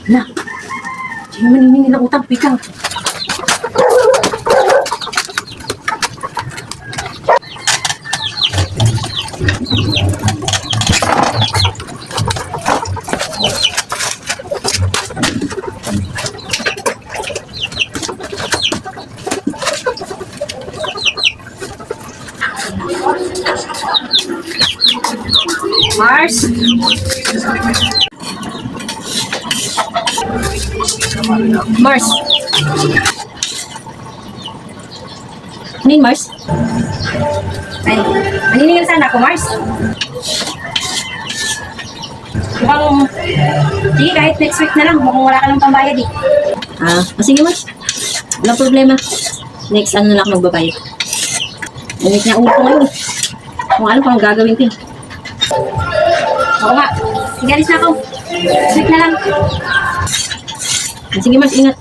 Hala, sino man hiningi ng utang? Pitang. Mars? Mars? Ano yun, Mars? Ay, maniningil sana ako, Mars. Mukhang, sige, kahit next week na lang, mukhang wala ka ng pambayad eh. Sige, Mars. Walang problema. Next, ano na lang ako magbabayad. Nangit niya ulo ko ngayon eh. Kung ano pang gagawin ko eh. Oo nga. Sige, alis na ako. Next week na lang. Sige, Mars, ingat.